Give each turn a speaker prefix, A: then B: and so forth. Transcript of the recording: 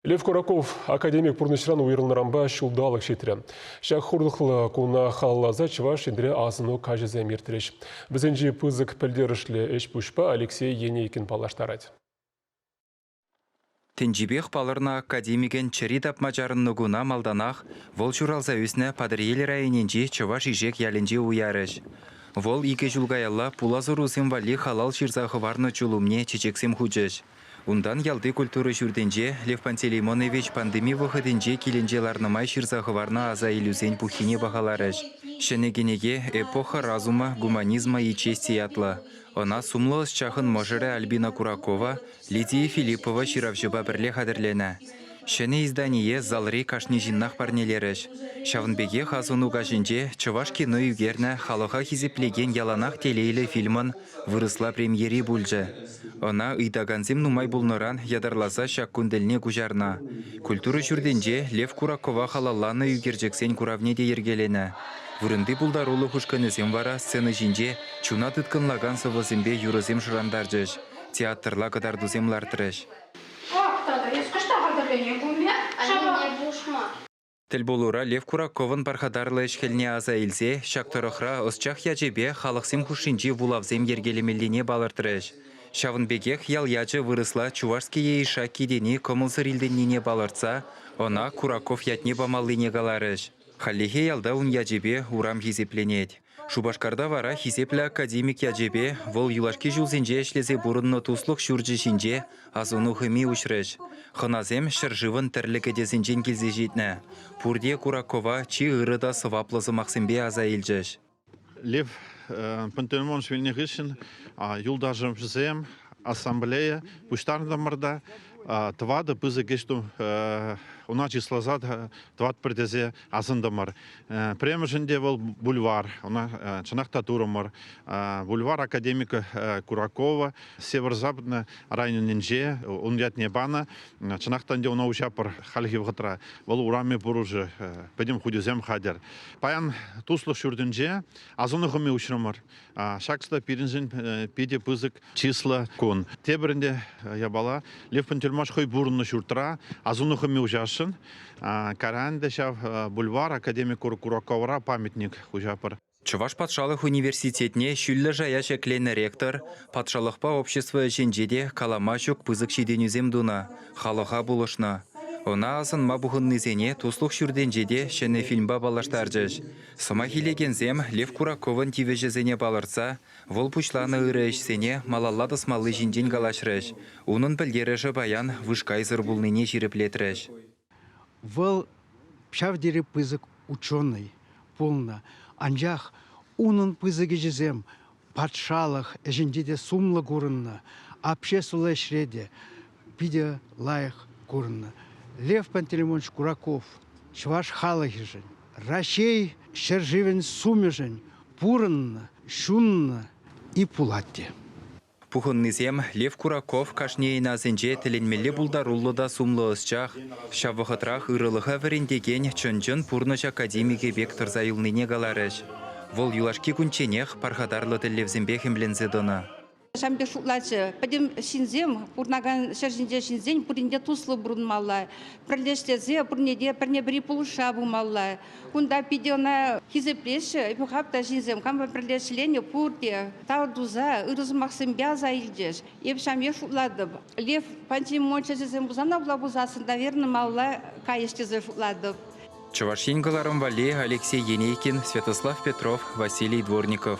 A: Лев Кураков академик пурнышран уйрылнарамба шулдалық шетірі. Шақ хурлықлы куна халлаза чываш ендіре азыну кажезе мертіреш. Бізінжі пызык пілдерішлі эш пұшпа Алексей Енейкин палаштарад.
B: Тенжибех палырна академиген чери тапмачарын нугуна малданах, вол чуралза үсіне падырел районенжі чываш ижек ялінжі уярыш. Вол ике julgaялла пулазыру символи халал ширзахы варны чулумне чечексем хучыш. Ундан ялды культуры жүрденже Лев Пантелеймонович пандемия выходенже келенже ларнымай ширзахы варна аза илюзен пухине бағаларыш. Шенегенеге эпоха разума, гуманизма и чести ятла. Она сумлы чахын можыры Альбина Куракова, Лидия Филиппова ширавжыба бірле қадірлені. Шене издание залри кашни жиннах парнелеріш. Шавынбеге хазуну гажинже Чуваш кино югерне халыға хизеплеген яланах телейлі фильмын вырысла премьери бульжы. Она ыйдаганзем нумай булныран ядарласа шак күнделіне күжарна. Культура жүрденже Лев Куракова халаланы югерджексен куравнеде ергелені. Вырынды булдарулы хушканезем вара сцены жинже чуна тыткынлаган сывызембе юрызем жырандаржыш. Театрла кадардузем лартырыш. Тіл болура Лев Кураковын пархадарлы ішкеліне аза илсе, шақтырықра ұсчақ яжебе халықсем хушинжи вулавзем ергелемеліне балыртырыш. Шавынбегех ял яжы вырысла чувашские иша кидені комылсыр илденіне балыртса, она Кураков ятне бамалыне галарыш. Халлихе ялда ун яжебе урам хизепленет. Шубашкарда вара хизеплі академик яжебе вол юлашки жулзенже эшлезе бурынны туслық шүржі шинже азуну хыми ушрыш. Хыназем шыржывын тірлігі дезінжен келзе жетні. Пурде Куракова чи ырыда сываплызы мақсымбе аза елжіш.
C: Лев Пантелеймонович Вильнихишин юлдажым жызем ассамблея пуштарындамырда твады пызы кешту уна числазад твад придезе азындамыр. Премежінде был бульвар, уна чынақта турымыр. Бульвар академика Куракова, северо-западна районенже, унятне бана, чынақтан де уна ушапыр халхи вғытра, вал ураме буружы, пәдем худезем хадер. Паян туслық шүрдінже азынығыме ушырымыр. Шақста пирінжін педе пызык числа кон. Тебірінде ябала Лев Пантелеймонович хой бурынны шүртіра, азынығыме ужашын. Каранде шав бульвар академик Кураковра памятник хужапыр.
B: Чуваш патшалық университетне шүллі жая шеклені ректор, патшалықпа общество женжеде каламашук пызык шиденюзем дуна, халыға булышна. Она азын мабухыннызене туслық шүрденжеде шене фильмба балаштаржыш. Сыма хилегензем Лев Кураковын тивежезене балырца, вол пучланы ырышсене малаллады смалы жинжен галашрыш. Унын білдережі баян вышкайзыр булныне жиреплетрыш.
D: Вол пшавдері пызык ученый полна. Анжақ унын пызыгы жезем патшалық әжіндеде сумлы көрінні, обществолы шреде пиде лайық көрінні. Лев Пантелеймонович Кураков чуваш халық жын, рашей шерживен сумежен, пурынны, шунны и пулатте.
B: Пухыннызем Лев Кураков кашнейна зенже тіленмелі бұлдарулы да сумлы ысчақ, шавығытрах ырылыға віріндеген чын-чын пурныш академике бектір зайылныне галарыш. Вол юлашки күнченех пархадарлы тіллевзембе хемлензе дона.
E: Шамбе шутлачы, падем шинзем, пурнаган шаржинде шинзен, пуринде туслы бурынмалла. Пролештезе, пурнеде, пірне бірі полуша бумалла. Кунда пидена хизеплеші, эпухапта шинзем, камба пролешлене пурте, таудуза, ырыз максымбя заилдеш. Еп шамбе шутладып. Лев Пантелеймонович жезем бузана була бузасын, наверное, малла каештезе шутладып.
B: Чувашин галарым вали Алексей Енейкин, Святослав Петров, Василий Дворников.